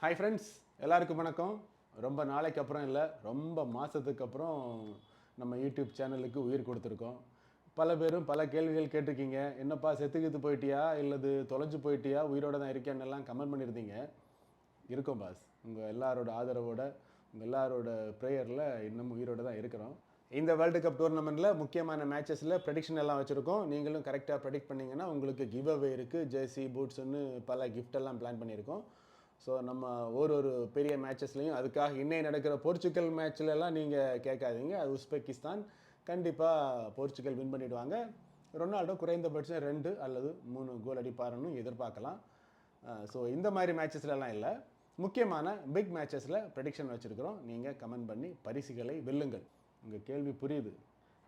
Hi friends, எல்லாருக்கும் வணக்கம். ரொம்ப நாளைக்கு அப்புறம் இல்லை, ரொம்ப மாதத்துக்கு அப்புறம் நம்ம யூடியூப் சேனலுக்கு உயிர் கொடுத்துருக்கோம். பல பேரும் பல கேள்விகள் கேட்டிருக்கீங்க. என்னப்பா செத்துக்கித்து போயிட்டியா, இல்லது தொலைஞ்சு போயிட்டியா, உயிரோட தான் இருக்கேன்னு எல்லாம் கமெண்ட் பண்ணியிருந்தீங்க. இருக்கோம் பாஸ், உங்கள் எல்லாரோட ஆதரவோட, உங்கள் எல்லாரோட ப்ரேயரில் இன்னும் உயிரோட தான் இருக்கிறோம். இந்த வேர்ல்டு கப் டூர்னமெண்ட்டில் முக்கியமான மேட்சஸில் ப்ரெடிக்ஷன் எல்லாம் வச்சுருக்கோம். நீங்களும் கரெக்டாக ப்ரெடிக்ட் பண்ணிங்கன்னா உங்களுக்கு கிவ் அவே இருக்குது. ஜெர்சி, பூட்ஸ்ன்னு பல கிஃப்ட் எல்லாம் பிளான் பண்ணியிருக்கோம். ஸோ நம்ம ஒரு பெரிய மேட்சஸ்லையும் அதுக்காக இன்னைக்கு நடக்கிற போர்ச்சுகல் மேட்ச்லலாம் நீங்கள் கேட்காதீங்க. அது உஸ்பெகிஸ்தான். கண்டிப்பாக போர்ச்சுகல் வின் பண்ணிவிடுவாங்க. ரொனால்டோ குறைந்தபட்சம் 2 அல்லது 3 கோல் அடிப்பாருன்னு எதிர்பார்க்கலாம். ஸோ இந்த மாதிரி மேட்சஸ்லலாம் இல்லை, முக்கியமான பிக் மேட்சஸில் ப்ரெடிக்ஷன் வச்சுருக்கிறோம். நீங்கள் கமெண்ட் பண்ணி பரிசுகளை வெல்லுங்கள். உங்கள் கேள்வி புரியுது.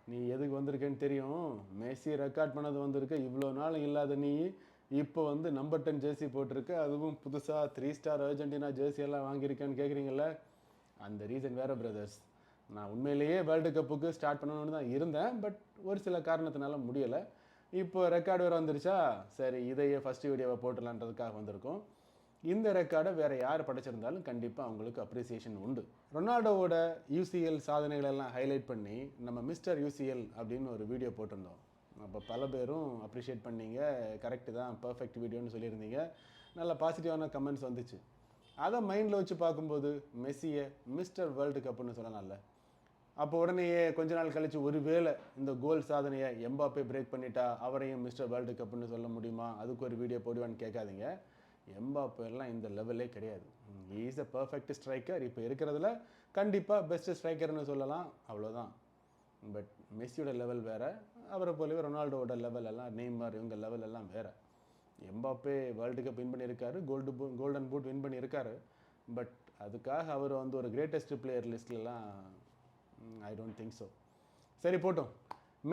நீ எதுக்கு வந்திருக்கேன்னு தெரியும். மெஸ்ஸி ரெக்கார்ட் பண்ணது வந்திருக்க. இவ்வளோ நாள் இல்லாத நீ இப்போ வந்து நம்பர் 10 ஜெர்சி போட்டிருக்க. அதுவும் புதுசாக 3 ஸ்டார் அர்ஜென்டினா ஜெர்சி எல்லாம் வாங்கியிருக்கேன்னு கேட்குறீங்கள. அந்த ரீசன் வேறு பிரதர்ஸ். நான் உண்மையிலேயே வேர்ல்டு கப்புக்கு ஸ்டார்ட் பண்ணணும்னு தான் இருந்தேன். பட் ஒரு சில காரணத்தினால முடியலை. இப்போ ரெக்கார்டு வேறு வந்துருச்சா, சரி இதையே ஃபஸ்ட்டு வீடியோவை போட்டுடலான்றதுக்காக வந்திருக்கோம். இந்த ரெக்கார்டை வேறு யார் படைச்சிருந்தாலும் கண்டிப்பாக அவங்களுக்கு அப்ரிசியேஷன் உண்டு. ரொனால்டோவோட யூசிஎல் சாதனைகளெல்லாம் ஹைலைட் பண்ணி நம்ம மிஸ்டர் யூசிஎல் அப்படின்னு ஒரு வீடியோ போட்டிருந்தோம். அப்போ பல பேரும் அப்ரிஷியேட் பண்ணீங்க. கரெக்டு தான், பர்ஃபெக்ட் வீடியோன்னு சொல்லியிருந்தீங்க. நல்ல பாசிட்டிவான கமெண்ட்ஸ் வந்துச்சு. அதை மைண்டில் வச்சு பார்க்கும்போது மெஸ்ஸியை மிஸ்டர் வேர்ல்டு கப்புன்னு சொல்லலாம்ல. அப்போ உடனேயே கொஞ்ச நாள் கழித்து ஒருவேளை இந்த கோல் சாதனையை எம்பாப்பே பிரேக் பண்ணிட்டா அவரையும் மிஸ்டர் வேர்ல்டு கப்புன்னு சொல்ல முடியுமா, அதுக்கு ஒரு வீடியோ போடுவான்னு கேட்காதீங்க. எம்பாப்பே எல்லாம் இந்த லெவலே கிடையாது. Is a perfect striker. இப்போ இருக்கிறதுல கண்டிப்பாக பெஸ்ட் ஸ்ட்ரைக்கர்னு சொல்லலாம், அவ்வளோதான். பட் மெஸ்ஸியோட லெவல் வேறு, அவரை போலவே ரொனால்டோவோட லெவல் எல்லாம், நெய்மர் இவங்க லெவல் எல்லாம் வேறு. எம்பாப்பே வேர்ல்டு கப் வின் பண்ணியிருக்காரு, கோல்டன் பூட் வின் பண்ணியிருக்காரு. பட் அதுக்காக அவர் வந்து ஒரு கிரேட்டஸ்ட் பிளேயர் லிஸ்ட்லலாம் ஐ டோன்ட் திங்க் ஸோ. சரி போட்டோம்.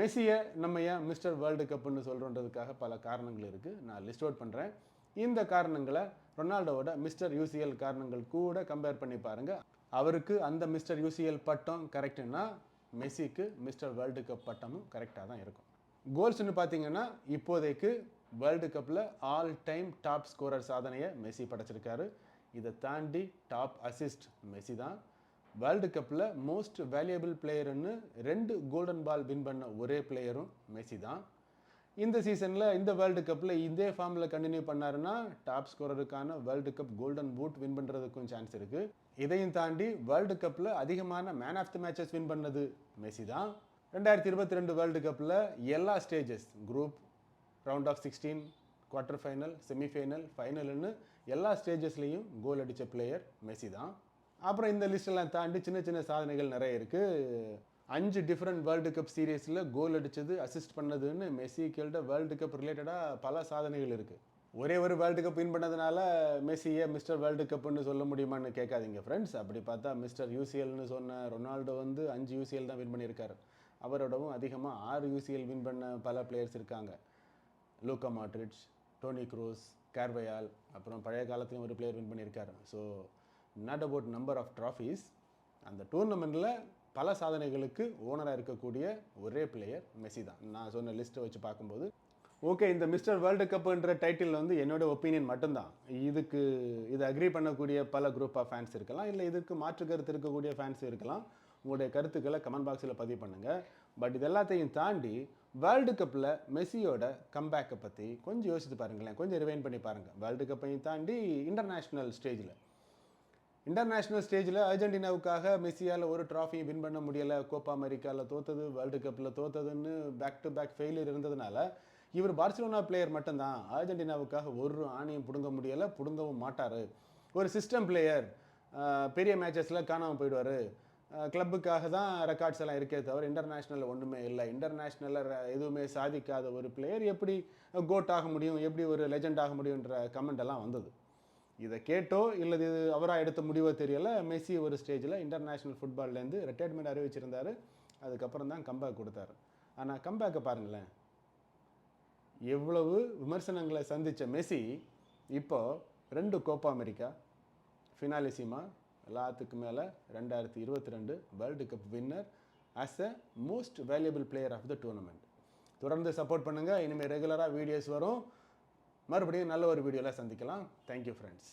மெஸ்ஸியை நம்ம ஏன் மிஸ்டர் வேர்ல்டு கப்புன்னு சொல்கிறோன்றதுக்காக பல காரணங்கள் இருக்குது. நான் லிஸ்ட் அவுட் பண்ணுறேன். இந்த காரணங்களை ரொனால்டோவோட மிஸ்டர் யூசிஎல் காரணங்கள் கூட கம்பேர் பண்ணி பாருங்கள். அவருக்கு அந்த மிஸ்டர் யூசிஎல் பட்டம் கரெக்டுன்னா மெஸ்ஸிக்கு மிஸ்டர் வேர்ல்டு கப் பட்டமும் கரெக்டாக தான் இருக்கும். கோல்ஸ்னு பார்த்தீங்கன்னா இப்போதைக்கு வேர்ல்டு கப்பில் ஆல் டைம் டாப் ஸ்கோரர் சாதனையை மெஸ்ஸி படைச்சிருக்காரு. இதை தாண்டி டாப் அசிஸ்ட் மெஸ்ஸி தான். வேர்ல்டு கப்பில் மோஸ்ட் வேல்யூபிள் பிளேயர்னு 2 கோல்டன் பால் வின் பண்ண ஒரே பிளேயரும் மெஸ்ஸி தான். இந்த சீசனில் இந்த வேர்ல்டு கப்பில் இதே ஃபார்மில் கண்டினியூ பண்ணாருன்னா டாப் ஸ்கோரருக்கான world cup golden boot win பண்ணுறதுக்கும் சான்ஸ் இருக்குது. இதையும் தாண்டி வேர்ல்டு கப்பில் அதிகமான man of the matches win பண்ணது மெஸ்ஸி தான். 2022 வேர்ல்டு கப்பில் எல்லா stages, group, round of 16, quarter final, semifinal, ஃபைனல்னு எல்லா ஸ்டேஜஸ்லேயும் கோல் அடித்த பிளேயர் மெஸ்ஸி தான். அப்புறம் இந்த லிஸ்டெல்லாம் தாண்டி சின்ன சின்ன சாதனைகள் நிறைய இருக்குது. 5 டிஃப்ரெண்ட் வேர்ல்டு கப் சீரீஸில் கோல் அடித்தது, அசிஸ்ட் பண்ணதுன்னு மெஸ்ஸி கேள்ட வேர்ல்டு கப் ரிலேட்டடாக பல சாதனைகள் இருக்குது. ஒரே ஒரு வேர்ல்டு கப் வின் பண்ணதுனால மெஸ்ஸியை மிஸ்டர் வேர்ல்டு கப்புன்னு சொல்ல முடியுமான்னு கேட்காதீங்க ஃப்ரெண்ட்ஸ். அப்படி பார்த்தா மிஸ்டர் யூசிஎல்னு சொன்ன ரொனால்டோ வந்து 5 யூசிஎல் தான் வின் பண்ணியிருக்காரு. அவரோடவும் அதிகமாக 6 யூசிஎல் வின் பண்ண பல பிளேயர்ஸ் இருக்காங்க. Luka Modric, Toni Kroos, Carvajal, அப்புறம் பழைய காலத்துலையும் ஒரு பிளேயர் வின் பண்ணியிருக்காரு. So not about number of trophies. அந்த டூர்னமெண்ட்டில் பல சாதனைகளுக்கு ஓனராக இருக்கக்கூடிய ஒரே பிளேயர் மெஸ்ஸி தான். நான் சொன்ன லிஸ்ட்டை வச்சு பார்க்கும்போது ஓகே, இந்த மிஸ்டர் வேர்ல்டு கப்புன்ற டைட்டில் வந்து என்னோட ஒப்பீனியன் மட்டும்தான். இதை அக்ரி பண்ணக்கூடிய பல குரூப் ஆஃப் ஃபேன்ஸ் இருக்கலாம், இல்லை இதுக்கு மாற்று கருத்து இருக்கக்கூடிய ஃபேன்ஸ் இருக்கலாம். உங்களுடைய கருத்துக்களை கமெண்ட் பாக்ஸில் பதிவு பண்ணுங்கள். பட் இது எல்லாத்தையும் தாண்டி வேர்ல்டு கப்பில் மெஸ்ஸியோட கம்பேக்கை பற்றி கொஞ்சம் யோசித்து பாருங்களேன், கொஞ்சம் ரிவைன் பண்ணி பாருங்கள். வேர்ல்டு கப்பையும் தாண்டி இன்டர்நேஷ்னல் ஸ்டேஜில் அர்ஜென்டினாவுக்காக மெஸ்ஸியால் ஒரு ட்ராஃபியும் வின் பண்ண முடியலை. கோப்பா அமெரிக்காவில் தோத்தது, வேர்ல்டு கப்பில் தோத்ததுன்னு பேக் டு பேக் ஃபெயிலியர் இருந்ததுனால இவர் பார்சிலோனா பிளேயர் மட்டும்தான். அர்ஜென்டினாவுக்காக ஒரு ஆணையும் பிடுங்க முடியலை, பிடுங்கவும் மாட்டார். ஒரு சிஸ்டம் பிளேயர், பெரிய மேட்சஸில் காணாமல் போயிடுவார். கிளப்புக்காக தான் ரெக்கார்ட்ஸ் எல்லாம் இருக்கே தவிர இன்டர்நேஷ்னலில் ஒன்றுமே இல்லை. இன்டர்நேஷ்னலில் எதுவுமே சாதிக்காத ஒரு பிளேயர் எப்படி கோட் ஆக முடியும், எப்படி ஒரு லெஜெண்ட் ஆக முடியுன்ற கமெண்ட் எல்லாம் வந்தது. இதை கேட்டோ இல்லை இது அவராக எடுத்த முடிவோ தெரியலை, மெஸ்ஸி ஒரு ஸ்டேஜில் இன்டர்நேஷ்னல் ஃபுட்பால்லேருந்து ரிட்டையர்மெண்ட் அறிவிச்சிருந்தார். அதுக்கப்புறம் தான் கம்பேக் கொடுத்தாரு. ஆனால் கம்பேக்கை பாருங்களேன், எவ்வளவு விமர்சனங்களை சந்தித்த மெஸ்ஸி இப்போ 2 கோப்பா அமெரிக்கா, ஃபினாலிசிமா, எல்லாத்துக்கு மேலே 2022 world cup winner, as a most valuable player of the tournament. தொடர்ந்து சப்போர்ட் பண்ணுங்கள். இனிமேல் ரெகுலராக வீடியோஸ் வரும். மறுபடியும் நல்ல ஒரு வீடியோவில் சந்திக்கலாம். Thank you friends.